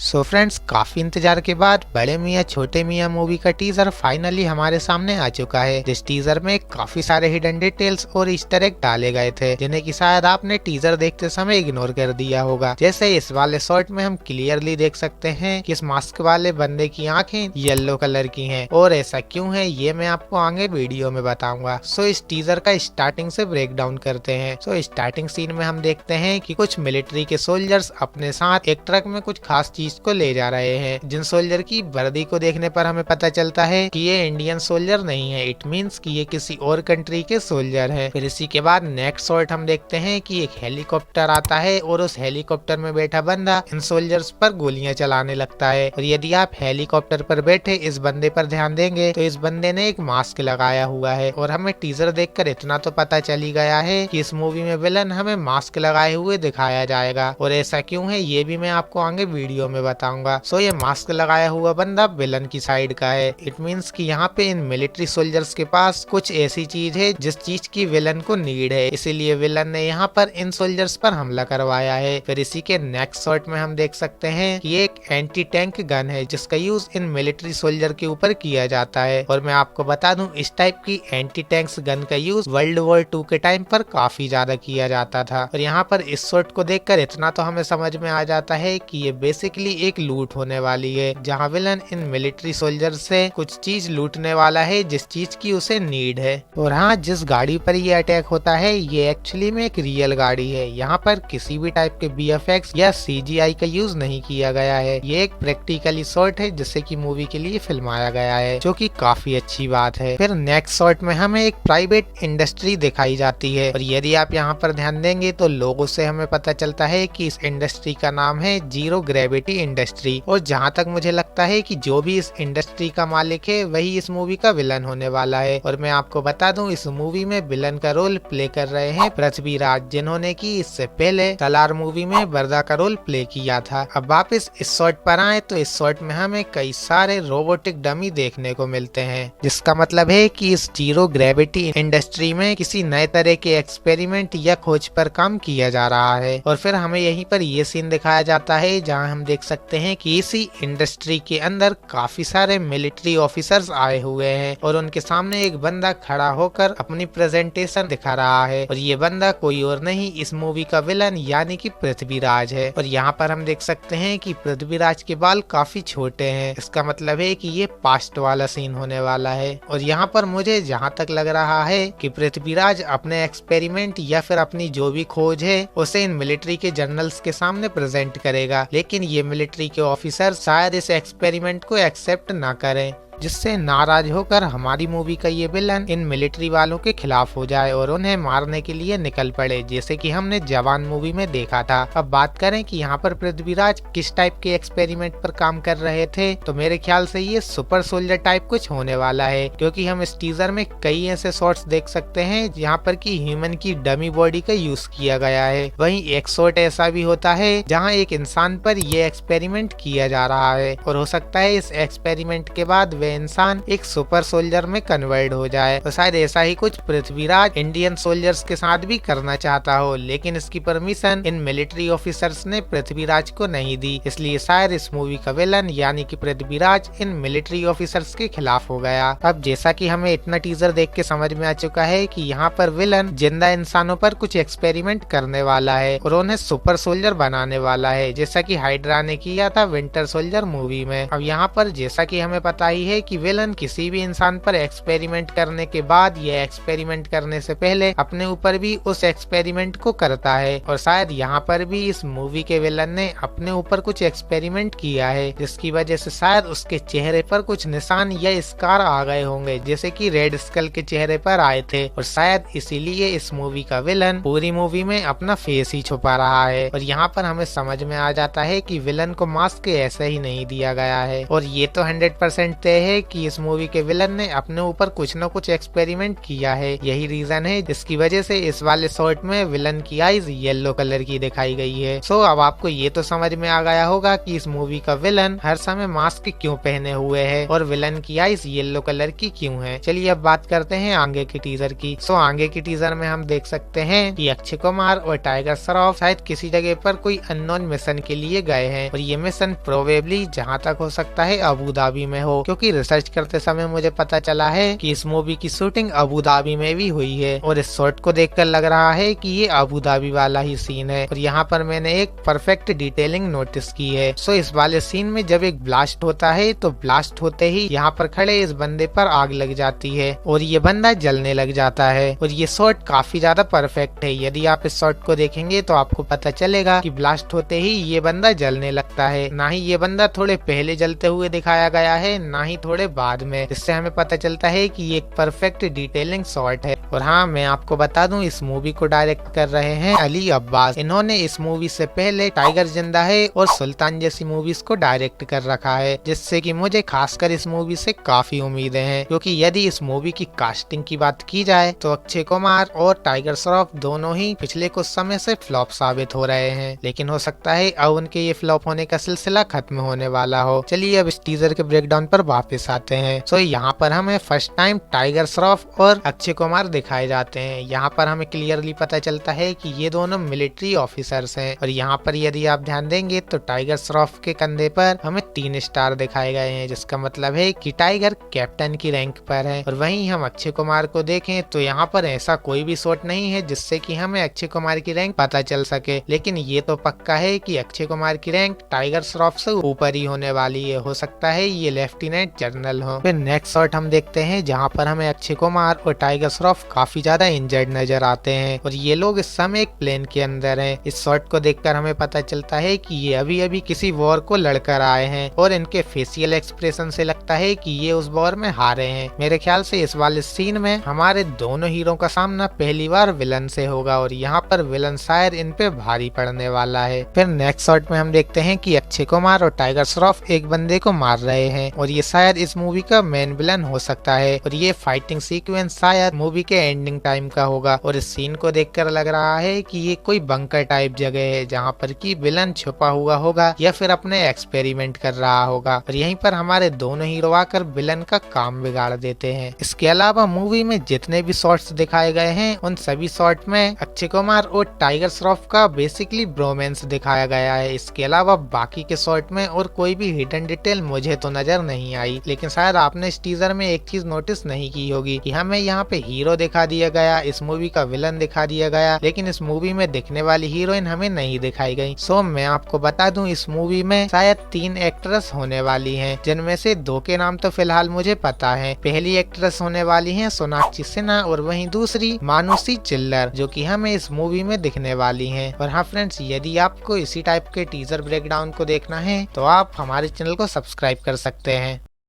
So friends, काफी इंतजार के बाद बड़े मियाँ छोटे मियाँ मूवी का टीजर फाइनली हमारे सामने आ चुका है। जिस टीजर में काफी सारे हिडन डिटेल्स और ईस्टर एग डाले गए थे, जिन्हें कि शायद आपने टीजर देखते समय इग्नोर कर दिया होगा। जैसे इस वाले शॉट में हम क्लियरली देख सकते हैं कि इस मास्क वाले बंदे की आंखें येलो कलर की हैं, और ऐसा क्यों है ये मैं आपको आगे वीडियो में बताऊंगा। सो इस टीजर का स्टार्टिंग से ब्रेक डाउन करते हैं। सो स्टार्टिंग सीन में हम देखते हैं कि कुछ मिलिट्री के सोल्जर्स अपने साथ एक ट्रक में कुछ खास चीज को ले जा रहे हैं। जिन सोल्जर की वर्दी को देखने पर हमें पता चलता है कि ये इंडियन सोल्जर नहीं है, इट मींस कि ये किसी और कंट्री के सोल्जर है। फिर इसी के बाद नेक्स्ट शॉट हम देखते हैं कि एक हेलीकॉप्टर आता है और उस हेलीकॉप्टर में बैठा बंदा इन सोल्जर्स पर गोलियां चलाने लगता है। और यदि आप हेलीकॉप्टर पर बैठे इस बंदे पर ध्यान देंगे तो इस बंदे ने एक मास्क लगाया हुआ है, और हमें टीजर देखकर इतना तो पता चल ही गया है कि इस मूवी में विलन हमें मास्क लगाए हुए दिखाया जाएगा। और ऐसा क्यों है ये भी मैं आपको आगे वीडियो में बताऊंगा। सो ये मास्क लगाया हुआ बंदा विलन की साइड का है। इट मींस कि यहाँ पे इन मिलिट्री सोल्जर्स के पास कुछ ऐसी चीज है जिस चीज की विलन को नीड है, इसीलिए विलन ने यहाँ पर इन सोल्जर्स पर हमला करवाया है। फिर इसी के नेक्स्ट शॉट में हम देख सकते हैं कि एक एंटी टैंक गन है जिसका यूज इन मिलिट्री सोल्जर के ऊपर किया जाता है। और मैं आपको बता दूं, इस टाइप की एंटी टैंक्स गन का यूज वर्ल्ड वॉर 2 के टाइम पर काफी ज्यादा किया जाता था। और यहाँ पर इस शॉट को देखकर इतना तो हमें समझ में आ जाता है कि ये बेसिकली एक लूट होने वाली है, जहाँ विलन इन मिलिट्री सोल्जर से कुछ चीज लूटने वाला है जिस चीज की उसे नीड है। और हाँ, जिस गाड़ी पर ये अटैक होता है ये एक्चुअली में एक रियल गाड़ी है। यहाँ पर किसी भी टाइप के BFX या CGI का यूज नहीं किया गया है। ये एक प्रैक्टिकली शॉट है जिससे कि मूवी के लिए फिल्माया गया है, जो कि काफी अच्छी बात है। फिर नेक्स्ट शॉट में हमें एक प्राइवेट इंडस्ट्री दिखाई जाती है, और यदि आप यहाँ पर ध्यान देंगे तो लोगों से हमें पता चलता है कि इस इंडस्ट्री का नाम है जीरो ग्रेविटी इंडस्ट्री। और जहाँ तक मुझे लगता है कि जो भी इस इंडस्ट्री का मालिक है वही इस मूवी का विलन होने वाला है। और मैं आपको बता दूं, इस मूवी में विलन का रोल प्ले कर रहे हैं पृथ्वीराज, जिन्होंने की इससे पहले सलार मूवी में वरदा का रोल प्ले किया था। अब वापस इस शॉट पर आए तो इस शॉट में हमें कई सारे रोबोटिक डमी देखने को मिलते हैं, जिसका मतलब है कि इस जीरो ग्रेविटी इंडस्ट्री में किसी नए तरह के एक्सपेरिमेंट या खोज पर काम किया जा रहा है। और फिर हमें यहीं पर ये सीन दिखाया जाता है जहाँ हम देख सकते हैं कि इसी इंडस्ट्री के अंदर काफी सारे मिलिट्री ऑफिसर्स आए हुए हैं, और उनके सामने एक बंदा खड़ा होकर अपनी प्रेजेंटेशन दिखा रहा है। और ये बंदा कोई और नहीं, इस मूवी का विलन यानी कि पृथ्वीराज है। और यहाँ पर हम देख सकते हैं कि पृथ्वीराज के बाल काफी छोटे हैं, इसका मतलब है कि ये पास्ट वाला सीन होने वाला है। और यहाँ पर मुझे जहाँ तक लग रहा है कि पृथ्वीराज अपने एक्सपेरिमेंट या फिर अपनी जो भी खोज है उसे इन मिलिट्री के जनरल्स के सामने प्रेजेंट करेगा, लेकिन ये मिलिट्री के ऑफिसर शायद इस एक्सपेरिमेंट को एक्सेप्ट ना करें, जिससे नाराज होकर हमारी मूवी का ये विलन इन मिलिट्री वालों के खिलाफ हो जाए और उन्हें मारने के लिए निकल पड़े, जैसे कि हमने जवान मूवी में देखा था। अब बात करें कि यहाँ पर पृथ्वीराज किस टाइप के एक्सपेरिमेंट पर काम कर रहे थे, तो मेरे ख्याल से ये सुपर सोल्जर टाइप कुछ होने वाला है, क्योंकि हम इस टीजर में कई ऐसे शॉट्स देख सकते हैं जहाँ पर की ह्यूमन की डमी बॉडी का यूज किया गया है। वहीं एक शॉट ऐसा भी होता है जहाँ एक इंसान पर ये एक्सपेरिमेंट किया जा रहा है, और हो सकता है इस एक्सपेरिमेंट के बाद इंसान एक सुपर सोल्जर में कन्वर्ट हो जाए। तो शायद ऐसा ही कुछ पृथ्वीराज इंडियन सोल्जर्स के साथ भी करना चाहता हो, लेकिन इसकी परमिशन इन मिलिट्री ऑफिसर्स ने पृथ्वीराज को नहीं दी, इसलिए शायद इस मूवी का विलन यानी कि पृथ्वीराज इन मिलिट्री ऑफिसर्स के खिलाफ हो गया। अब जैसा कि हमें इतना टीजर देख के समझ में आ चुका है कि यहाँ पर विलन जिंदा इंसानों पर कुछ एक्सपेरिमेंट करने वाला है और उन्हें सुपर सोल्जर बनाने वाला है, जैसा कि हाइड्रा ने किया था विंटर सोल्जर मूवी में। अब यहाँ पर जैसा कि हमें पता ही है कि विलन किसी भी इंसान पर एक्सपेरिमेंट करने के बाद या एक्सपेरिमेंट करने से पहले अपने ऊपर भी उस एक्सपेरिमेंट को करता है, और शायद यहाँ पर भी इस मूवी के विलन ने अपने ऊपर कुछ एक्सपेरिमेंट किया है, जिसकी वजह से शायद उसके चेहरे पर कुछ निशान या स्कार आ गए होंगे, जैसे कि रेड स्कल के चेहरे पर आए थे। और शायद इसीलिए इस मूवी का विलन पूरी मूवी में अपना फेस ही छुपा रहा है। और यहाँ पर हमें समझ में आ जाता है कि विलन को मास्क ऐसे ही नहीं दिया गया है, और ये तो 100% तय है कि इस मूवी के विलन ने अपने ऊपर कुछ न कुछ एक्सपेरिमेंट किया है। यही रीजन है जिसकी वजह से इस वाले शॉट में विलन की आईज येलो कलर की दिखाई गई है। सो अब आपको ये तो समझ में आ गया होगा कि इस मूवी का विलन हर समय मास्क क्यों पहने हुए है और विलन की आईज येलो कलर की क्यों है। चलिए अब बात करते हैं आगे की टीजर की। सो आगे की टीजर में हम देख सकते हैं कि अक्षय कुमार और टाइगर श्रॉफ शायद किसी जगह पर कोई अननोन मिशन के लिए गए हैं और ये मिशन प्रोबेबली जहाँ तक हो सकता है अबू धाबी में हो, क्योंकि रिसर्च करते समय मुझे पता चला है कि इस मूवी की शूटिंग अबू धाबी में भी हुई है और इस शॉट को देखकर लग रहा है कि ये अबू धाबी वाला ही सीन है। और यहाँ पर मैंने एक परफेक्ट डिटेलिंग नोटिस की है। सो इस वाले सीन में जब एक ब्लास्ट होता है तो ब्लास्ट होते ही यहाँ पर खड़े इस बंदे पर आग लग जाती है और ये बंदा जलने लग जाता है और ये शॉट काफी ज्यादा परफेक्ट है। यदि आप इस शॉट को देखेंगे तो आपको पता चलेगा कि ब्लास्ट होते ही ये बंदा जलने लगता है। ना ही ये बंदा थोड़े पहले जलते हुए दिखाया गया है, ना ही थोड़े बाद में, जिससे हमें पता चलता है कि ये एक परफेक्ट डिटेलिंग शॉट है। और हाँ, मैं आपको बता दूं इस मूवी को डायरेक्ट कर रहे हैं अली अब्बास। इन्होंने इस मूवी से पहले टाइगर जिंदा है और सुल्तान जैसी मूवीज को डायरेक्ट कर रखा है, जिससे कि मुझे खासकर इस मूवी से काफी उम्मीदें हैं। क्योंकि यदि इस मूवी की कास्टिंग की बात की जाए तो अक्षय कुमार और टाइगर श्रॉफ दोनों ही पिछले कुछ समय से फ्लॉप साबित हो रहे हैं, लेकिन हो सकता है अब उनके ये फ्लॉप होने का सिलसिला खत्म होने वाला हो। चलिए अब इस टीजर के ब्रेकडाउन पर वापस आते हैं। सो यहाँ पर हमें फर्स्ट टाइम टाइगर श्रॉफ और अक्षय कुमार दिखाए जाते हैं। यहाँ पर हमें क्लियरली पता चलता है कि ये दोनों मिलिट्री ऑफिसर्स हैं और यहाँ पर यदि आप ध्यान देंगे तो टाइगर श्रॉफ के कंधे पर हमें 3 स्टार दिखाए गए हैं, जिसका मतलब है कि टाइगर कैप्टन की रैंक पर है। और वहीं हम अक्षय कुमार को देखें तो यहाँ पर ऐसा कोई भी शॉट नहीं है जिससे कि हमें अक्षय कुमार की रैंक पता चल सके, लेकिन ये तो पक्का है कि अक्षय कुमार की रैंक टाइगर श्रॉफ से ऊपर ही होने वाली है। हो सकता है ये लेफ्टिनेंट जनरल हो। फिर नेक्स्ट शॉट हम देखते हैं जहाँ पर हमें अक्षय कुमार और टाइगर श्रॉफ काफी ज्यादा इंजर्ड नजर आते हैं और ये लोग इस समय एक प्लेन के अंदर हैं। इस शॉट को देखकर हमें पता चलता है कि ये अभी अभी किसी वॉर को लड़कर आए हैं और इनके फेशियल एक्सप्रेशन से लगता है कि ये उस वॉर में हारे हैं। मेरे ख्याल से इस वाले सीन में हमारे दोनों हीरो का सामना पहली बार विलन से होगा और यहाँ पर विलन शायद इन पे भारी पड़ने वाला है। फिर नेक्स्ट शॉट में हम देखते हैं कि अक्षय कुमार और टाइगर श्रॉफ एक बंदे को मार रहे हैं और ये शायद इस मूवी का मेन विलन हो सकता है और ये फाइटिंग सीक्वेंस शायद मूवी के एंडिंग टाइम का होगा। और इस सीन को देखकर लग रहा है कि ये कोई बंकर टाइप जगह है जहाँ पर कि विलन छुपा हुआ होगा या फिर अपने एक्सपेरिमेंट कर रहा होगा और यहीं पर हमारे दोनों हीरो आकर विलन का काम बिगाड़ देते हैं। इसके अलावा मूवी में जितने भी शॉट्स दिखाए गए हैं उन सभी शॉट में अक्षय कुमार और टाइगर श्रॉफ का बेसिकली ब्रोमेंस दिखाया गया है। इसके अलावा बाकी के शॉट में और कोई भी हिडन डिटेल मुझे तो नजर नहीं आई, लेकिन शायद आपने इस टीजर में एक चीज नोटिस नहीं की होगी कि हमें यहाँ पे हीरो दिखा दिया गया, इस मूवी का विलन दिखा दिया गया, लेकिन इस मूवी में दिखने वाली हीरोइन हमें नहीं दिखाई गई। सो मैं आपको बता दूं इस मूवी में शायद 3 एक्ट्रेस होने वाली हैं, जिनमें से 2 के नाम तो फिलहाल मुझे पता है। पहली एक्ट्रेस होने वाली है सोनाक्षी सिन्हा और वहीं दूसरी मानुषी चिल्लर, जो कि हमें इस मूवी में दिखने वाली हैं। और हाँ फ्रेंड्स, यदि आपको इसी टाइप के टीजर ब्रेकडाउन को देखना है तो आप हमारे चैनल को सब्सक्राइब कर सकते हैं।